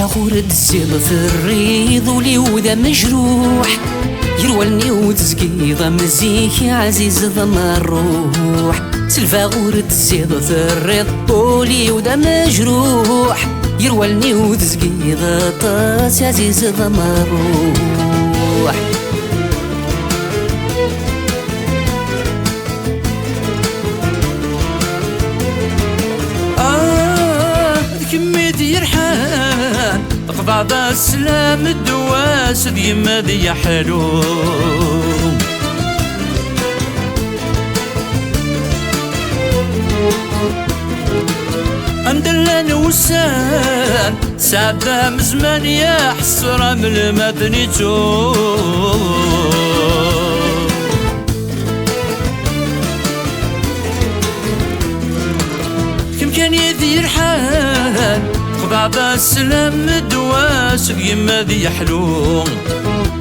غورد الزيض في الريض ولي وذا مجروح يروالني وتزقيضة مزيك يا عزيز ضم الروح. سلفا غورد الزيض في الريض ولي وذا مجروح يروالني وتزقيضة طاس يا عزيز ضم الروح. يرحان قضى السلام الدواس ديما ذي حلو اندلان وسان سعدة مزمان يا حسرة من المدنيتو كم كان يدير حال قضى السلام الدواس يما ذي حلو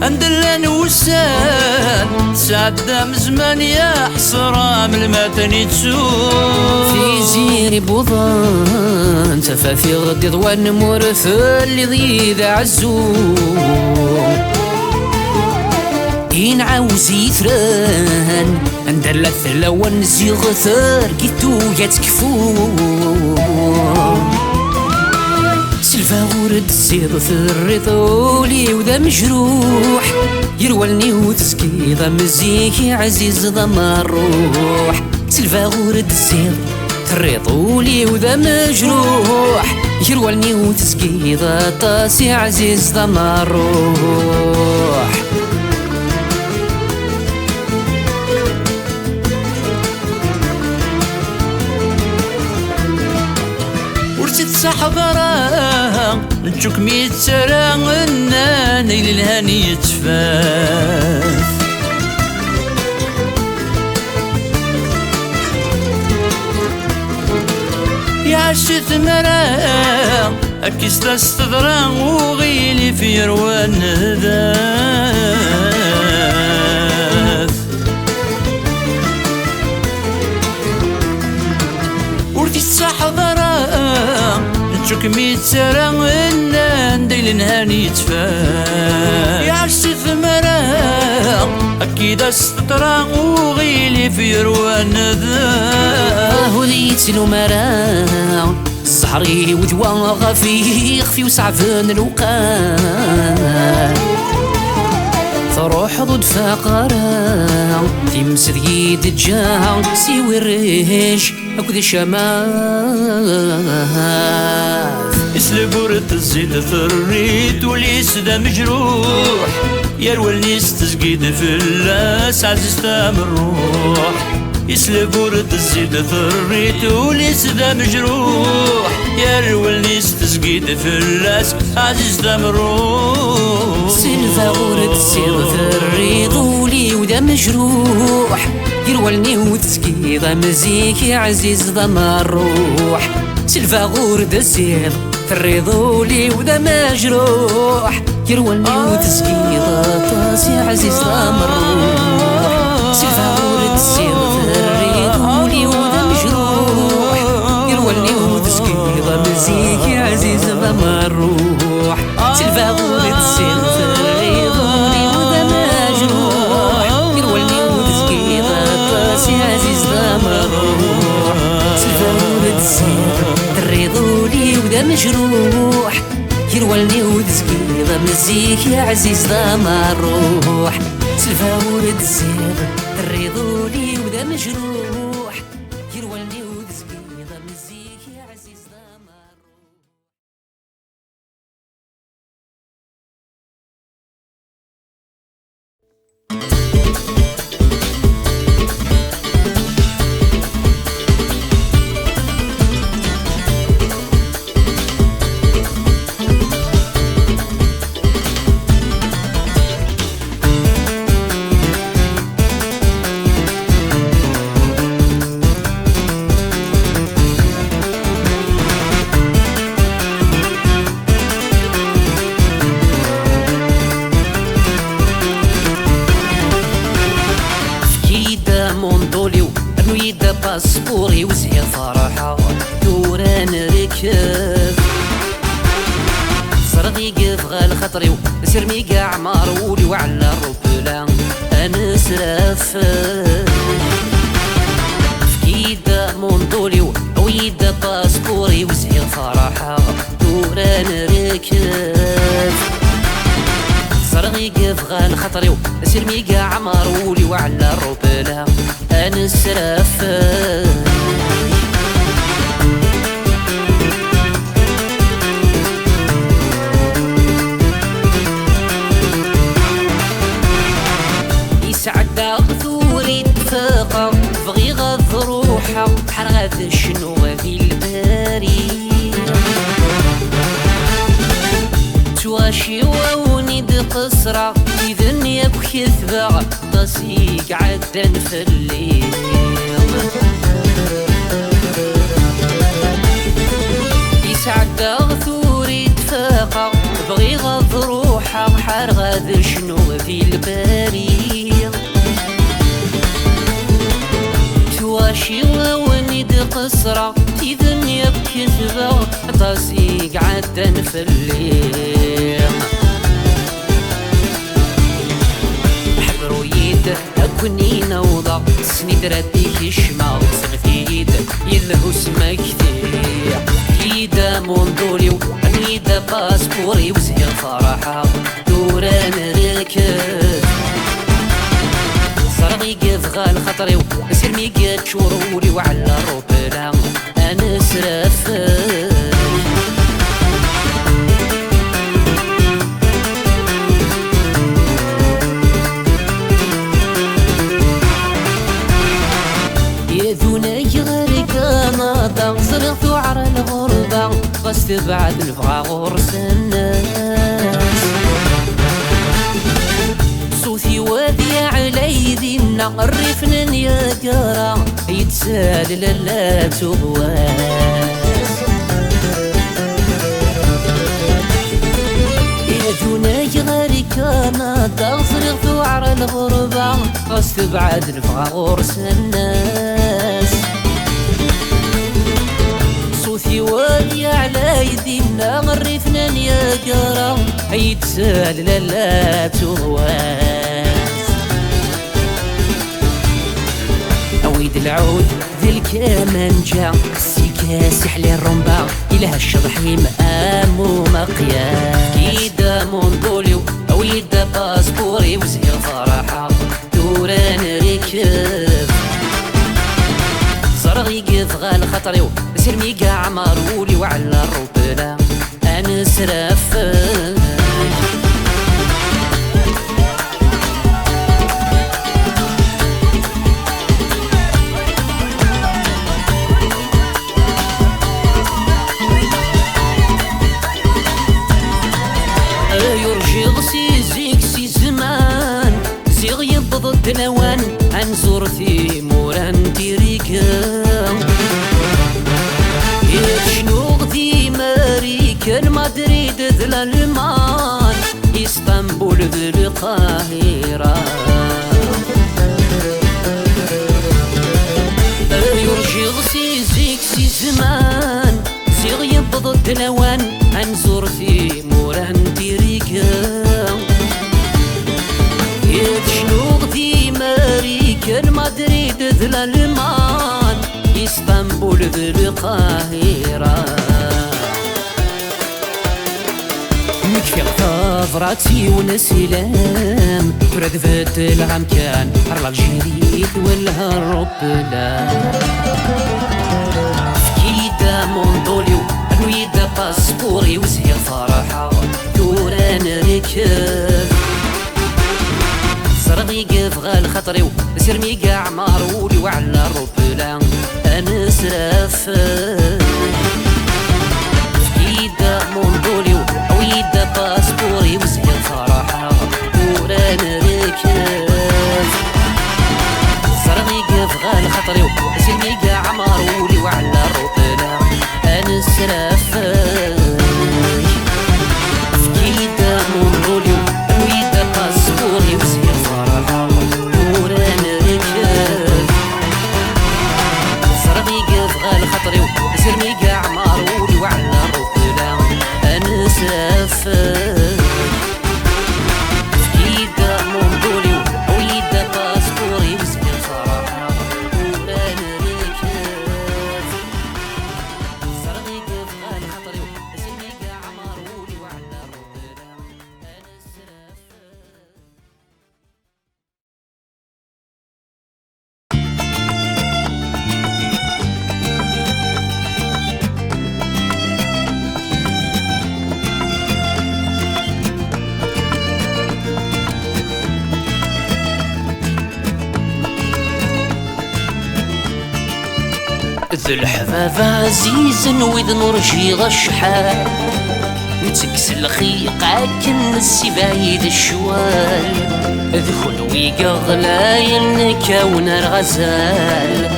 اندلان وسان سعدة مزمان يا حسرة من المدنيتو في زيري بوضان تفافي غدي ضوان مورث اللي ضيذ عزوم إن عاوزي ثران اندلا ثلوان زيغ ثار كيتو يتكفو سلفا غورد الزيض في الريطولي وذا مجروح يروالني وتسكيضة مزيك يا عزيز ضم الروح. سلفا غورد الزيض في الريطولي وذا مجروح يروالني وتسكيضة طاس يا عزيز ضم الروح. صحضرا نشوك ميت سرا نيل الهاني يتفاف يا عشت مرا أكيس تستضرا وغيلي في روان ذاف ورثي الصحضرا نشوك ميت سرا نديل نهاني يتفاف يا عرسي ثمرا أكيد استطرا وغيلي في روان ذا هذيت المرا الزهري وذوا غفي خفي وسعفن الوقان تروح ضد فقرا في مسديد تجاه سيوي الريش أكد الشمال اسلب ورد الزيد ثريت وليس دا مجروح يروالني استزقيد في اللاس عزيز تام الروح. يسلب ورد الزيد ثريت وليس دا مجروح يروالني استزقيد في اللاس عزيز تام الروح. سلفا ورد الزيد ثريت ولي ودا مجروح يروالني وتسقيضة مزيك يا عزيز ضم الروح. سلفا غورد الزيض في الريضولي وذا مجروح يروالني وتسقيضة طاس يا عزيز ضم الروح. سلفا غورد الزيض في الريضولي وذا مجروح يروالني وتسقيضة مزيك يا عزيز ضم الروح. سلفا غورد الزيض في الريضولي وذا مجروح يروالني وتسقيضة طاس يا عزيز ضم الروح. سلفا غورد الزيض الريضولي وذا مجروح يروالني وتسقيضة مزيك يا عزيز ضم الروح. سلفا ورد الزيض الريضولي وذا مجروح يروالني وتسقيضة مزيك يا عزيز ضم الروح. باسبوري وزهي فرحة دوران ركب صرغي قف غال خطري سرمي قاع مارولي وعلى الربلة أنسرف فكيدا منطولي ويدا باسبوري وزهي فرحة دوران ركب صرغي قف غال خطري سرمي قاع مارولي وعلى الربلة أنسرف سعدا ثوري تفاقا بغي غض روحا حرغات شنو في الباري تواشي وونيد قصرة إذن يبكي ثباغ تصيق عدن في الليل يسعدا ثوري تفاقا بغي غض روحا حرغات شنو في الباري تواشي وونيد قصرة إذن يبكي ثباغ تصيق عدن في الليل حبرو يد أكوني نوضة سنيد رديك الشماغ سنفيد يلهو سما كثير يدا منظوري ويدا باسبوري وزهي فرحة دوران ركب صرغي قف غال خطري سرمي قد شورولي وعلى الربلة أنسرف يذونا يغرق ناضا صرغت على الغربة غست بعد نبغى غرس الناس صوتي وادي علي ذينا الرفنن يا قرا يتسال لا تغواس يذونا يغرق ناضا صرغت على الغربة غست بعد نبغى غرس الناس صوتي وادي على يدينا غرفنا يا قرا يتسال لا تغواس اويد العود ذي الكمانجا السيكا سحلي الرمبا إلها الشضحي مقام مقياس كيدا منطولي اويد باسبوري وزهي فرحة دوران ركب صرغي قف غال خطري سرمي قاع مارولي وعلى الربلة أنسرف يرجي غسي زيك سي زمان زيغ يبض الدنوان أنزور في موران تيريكا شنو ذي ماريكان مدريد ذي الألمان اسطنبول ذي القاهرة يرجي غسي زيك سي زمان زيغ يبض الدنوان أنزور في موران تيريكا شنو ذي ماريكان مدريد ذي الألمان اسطنبول ذي القاهرة مكفي غفراتي ونسلام تراد فات العام كان هرلا الجريد والهربلا فكيدا منطولي ويدا باسبوري وزهي فرحة دوران ركب صرغي قف غال خطري سرمي قاع مارولي وعلى الربلة أنسرف فكيدا منطولي ويدا باسبوري وزهي فرحة دوران ركب صرغي قف غال خطري سرمي قاع مارولي وعلى الربلة أنسرف فكيدا منطولي ويدا باسبوري وزهي فرحة دوران ركب صرغي قف غال خطري سرمي قاع مارولي وعلى الربلة أنسرف ذو الحباب عزيز وإذ نرجي غشحال نتكس الخيقة كن السي بعيد الشوال ذو ويقا غلاين كون الغزال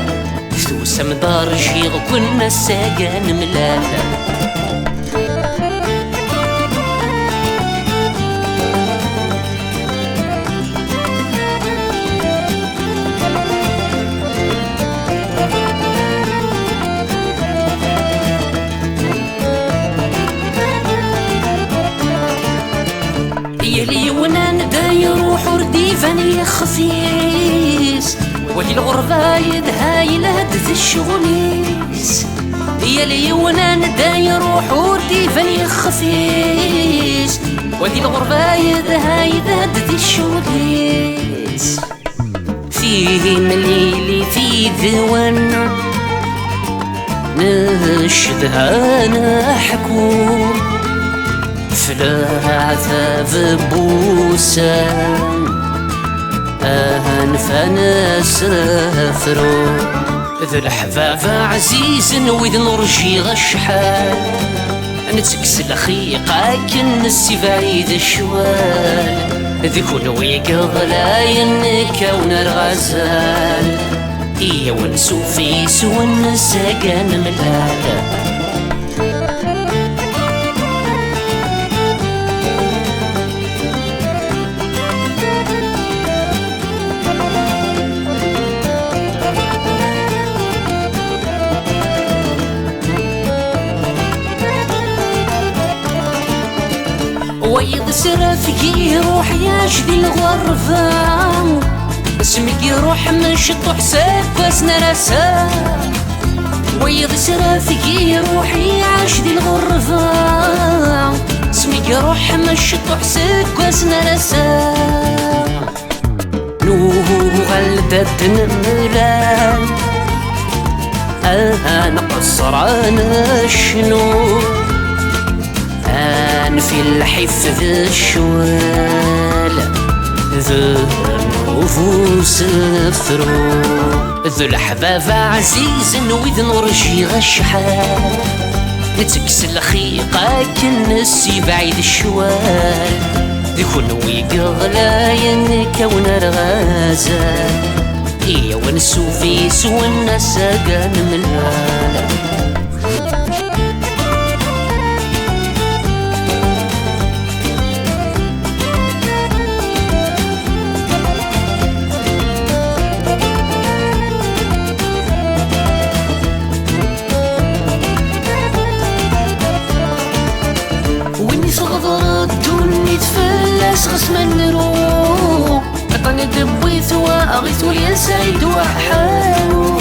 ثوسم دارجي كنا الساقان ملالا يلي ونان دا يروح ورديفان يخفيس ولي الغربة يدهاي لهد ذي الشغليس يلي ونان دا يروح ورديفان يخفيس ولي الغربة يدهاي لهد ذي الشغليس فيه مليلي في ذوانا نشدها نحكوم فلا عذاب بوسان أنفنا سافرو ذو الحباب عزيز وإذ نرجي غشحال نتكس الخيقة كن السي بعيد الشوال ذكون ويقا غلاين كون الغزال إيا ونسو فيس ونساقان ملالا ويض سرافي روح ياجدي الغرفة اسمك يروح مش حساب بس نرسى ويض سرافي روح ياجدي الغرفة اسمك يروح مش حساب بس نرسى نوه غلدت نملان نقصر انا شنو في الحفظ الشوال ذو النفوس الثرو ذو الحباب عزيز وإذ نرجي غشحال نتكس الخيقة كن السي بعيد الشوال ذكون ويقا غلاين كون الغزال إيا ونسو فيس ونساقان ملالا غصما نروح عطاني دبيث واغيث وليا سعيد وحالو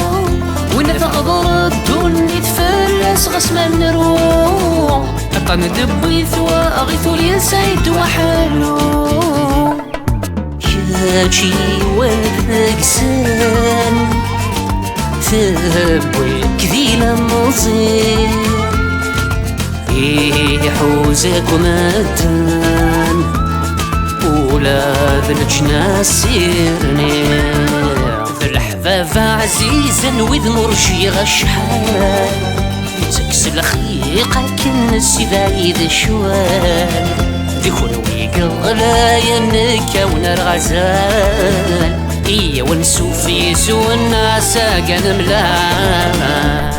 وين تغضر الدنيا تفلس غصما نروح عطاني دبيث واغيث وليا سعيد وحالو ياجي والذكسان ثبوك ذي لمصير يحوزك ومدان ولاد الجناس سيرني ذو الحباب عزيزا وإذ نرجي غشحال تكس الخيقة كن السي بعيد الشوال ذكون ويقا غلاين كون الغزال إيا ونسو فيس والناس كان ملال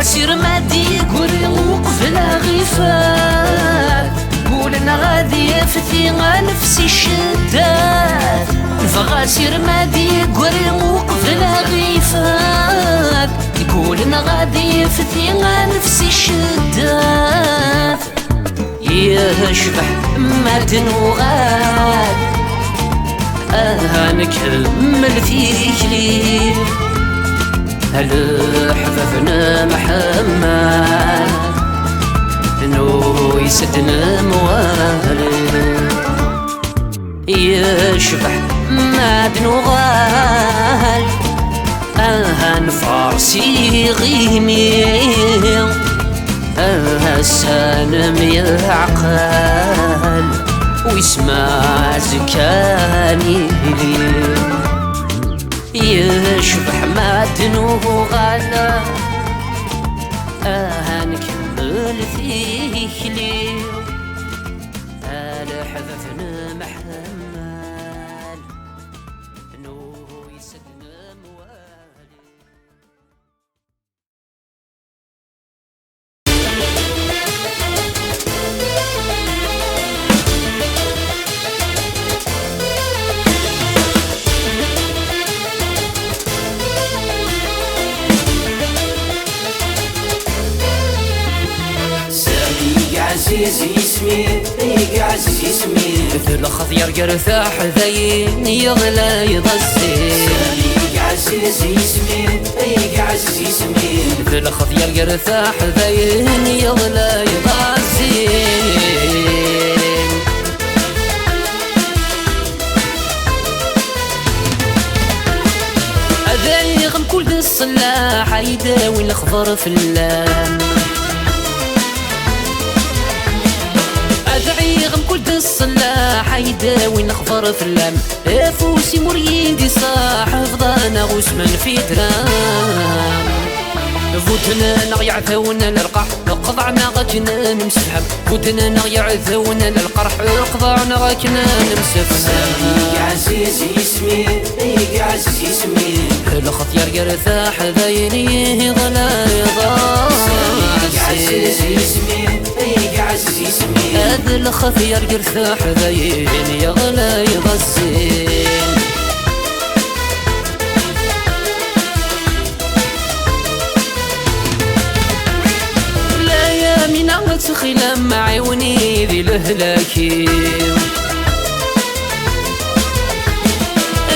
سير مادي قولي وقف الغيفات قول انا غادي يفتي نفسي الشدات فغاسير مادي قولي وقف الغيفات قول انا غادي يفتي نفسي الشدات يشبح مادن وغاد نكمل فيك ليه هل حفظنا محمد انو يسدنا موالي يشبح مادن وغال فارسي غيمي السلام يعقل ويسمع زكاني يشبح ما دنوه غلا نكمل فيه ليل الحذفنا محمل نوه يسدنا موالي. عزيزي اسمي يا عزيزي اسمي مثل خضير قرثاح ذين يغلى يضزي يا عزيزي اسمي يا عزيزي اسمي مثل خضير قرثاح ذين يغلى يضزي أذان يغم كل ذي الصلاح يداوي الخضر في اللام أدعي غم كل ذي الصلاح يداوي الخضر في اللام فوسي مريدي صاحب ضانا غسمن في درام فوتنا نغيع ثونا للقح قضعنا غكنا نمسفهم فوتنا نغيع ثونا للقرح قضعنا غكنا نمسفهم يا عزيزي اسمي يا عزيزي اسمي الخطير قرثاح ذيني غلا يا عزيزي اسمي يا عزيزي اسمي هذا الخطير قرثاح ذيني غلا يضزين من تخيل معي ونيذي الهلاكي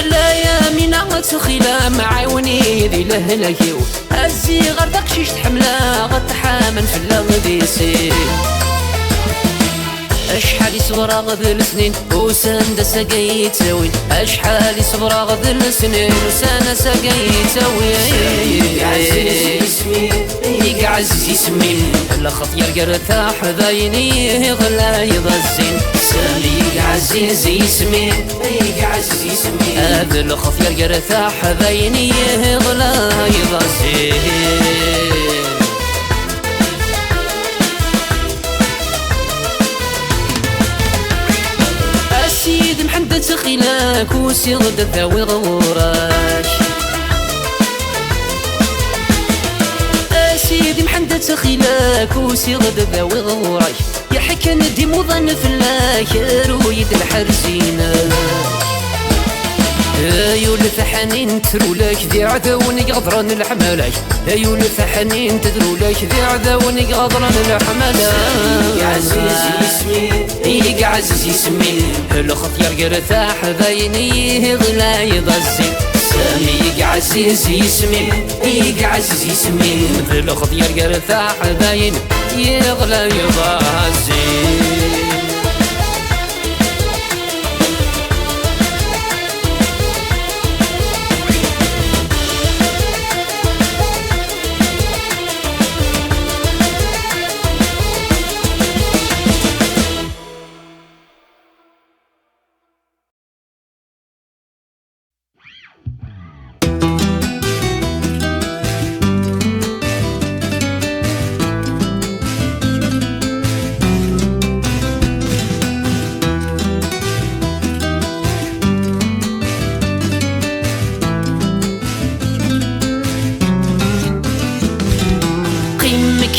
لا يا من تخيل معي ونيذي الهلاكي هزي غير داك شيش تحملا غتحامن في اللغديسي أشحال يصبر غذ السنين وساند ساقي تاوين أشحال يصبر غذ السنين وساند ساقي تاوين يا عزيزي اسمي يا عزيزي اسمي الخطير قرثاح ذيني غلا يضزين سالي يا عزيزي اسمي يا عزيزي اسمي هذا الخطير قرثاح ذيني غلا يضزين سيد محمد تخيلاك وسيغد ذاوي غوراك سيدي محمد تخيلاك وسيغد ذاوي غوراك يا حكا ندي مضن فلاك رويد الحرسينة يولف حنين ترولك ذي عذاون يقدرن الحملاك يولف حنين تدرولك ذي عذاون يقدرن الحملاك يا عزيزي اسمي يا عزيزي اسمي الخطير قرثاح ذيني غلا يضزي سامي يا عزيزي اسمي يا عزيزي اسمي مثل خطير قرثاح ذيني يغلا يضزي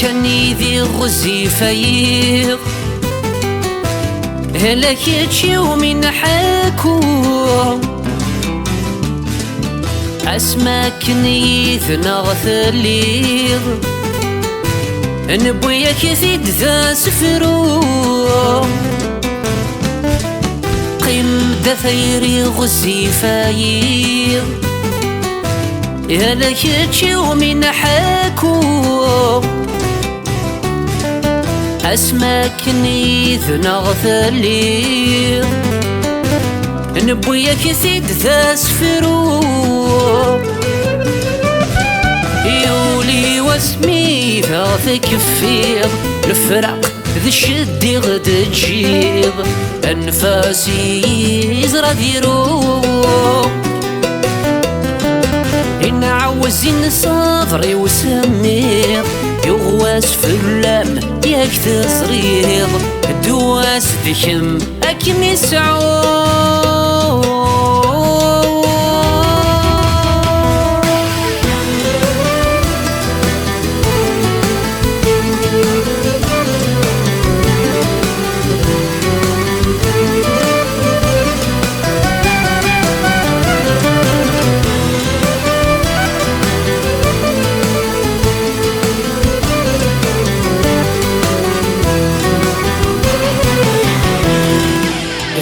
كاني ذي غزي فايغ هلاك يتشيو من حاكو اسماك نيث نغثليغ نبويا كثيد ذا سفرو قيم دثيري غزي فايغ هلاك يتشيو من حاكو اسماك نيث نغثليغ نبويا كثيد ذا سفرو واسمي ثاثك فيض الفرق ذي الشد غد تجيض أنفاسي يزرى ديرو إن عوزين صبري وسمير يغواس في اللام ياك تصريض دواس ذكم أكني سعود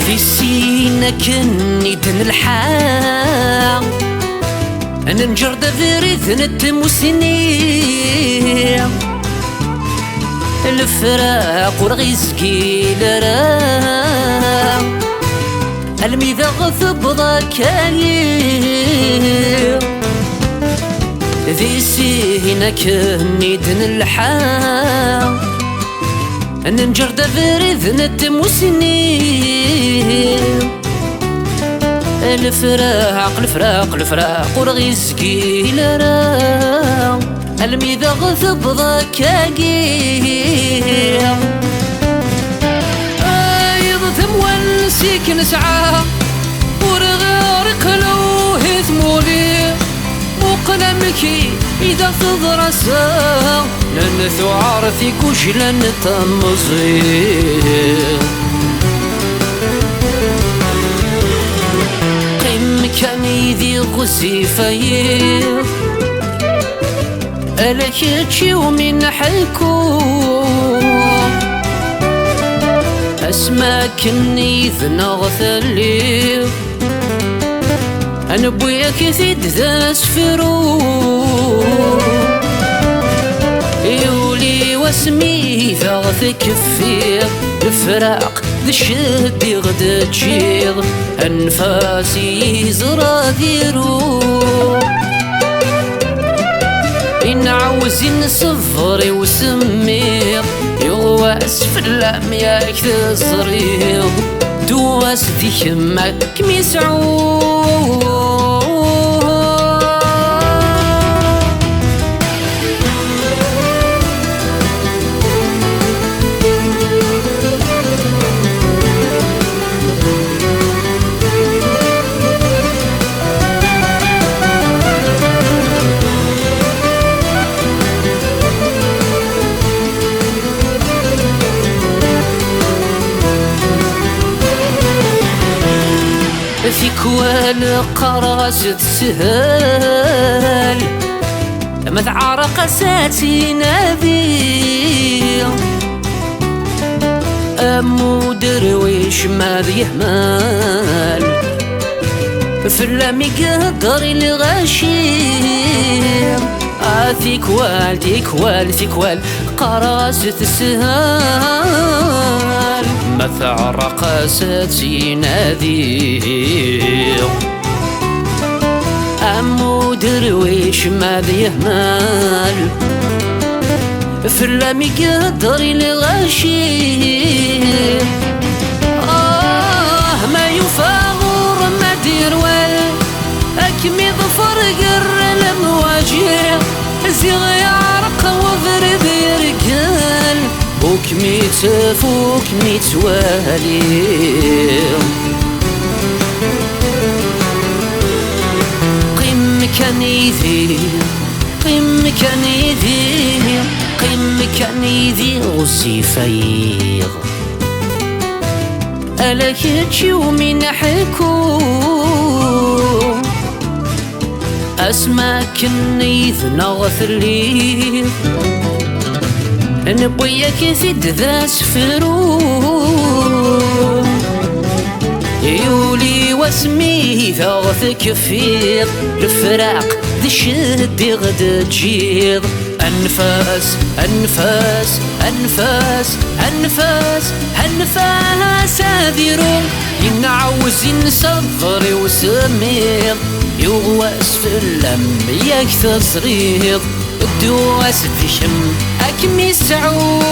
في سينا كني تنلحق أنا نجرد فريث نتموسني الفراق ورغيزكي لراق الميذا غثب ضاكاير ذي سينا كني تنلحق أنا نجرد فريث نتموسني الفراق ورغيزكي لراق الميذا غثب ضاكاقير أيض تموالسيك نسعى ورغارق لوه ثمولي وقلمكي إذا تضرسا لن ثعارثك وش لن تمزير كاني ذي غزي فير ألك تشيو من حلكو أسماك النيذ نغث الليل أنا بوياك ثيد ذا سفرو يولي واسمي ثغثك فير الفراق ذي الشد غدا تجيض أنفاسي زرا ديرو إن عوزين صفري وسمير يغواس في اللام ياك تصريض دواس ذي يمك مسعود في كوال قراصة سهال مذعر قساتي نبي أمو درويش ما يهمال في اللام يقدر الغشيم ثيكوال قراصة سهال مثعر قاساتي نذير أمو درويش ما يهمال في اللام يقدر الغشيم ما يفاغر ما دير وال أكمي ظفر قر المواجه زيغ يعرق وضرب يركال وكمي تفوك ميت والي قم كان ذي غزي فيض ألك تشيو من حكو أسماك النيث نغث الليل نبوياك ثد ذا سفرو يولي واسمي ثغثك فيض الفراق ذي الشد غدا تجيض أنفاس هذيرو ينعوز ينصفر وسميض يغواس في اللم ياك تصريض دوس دشم أكمي السعود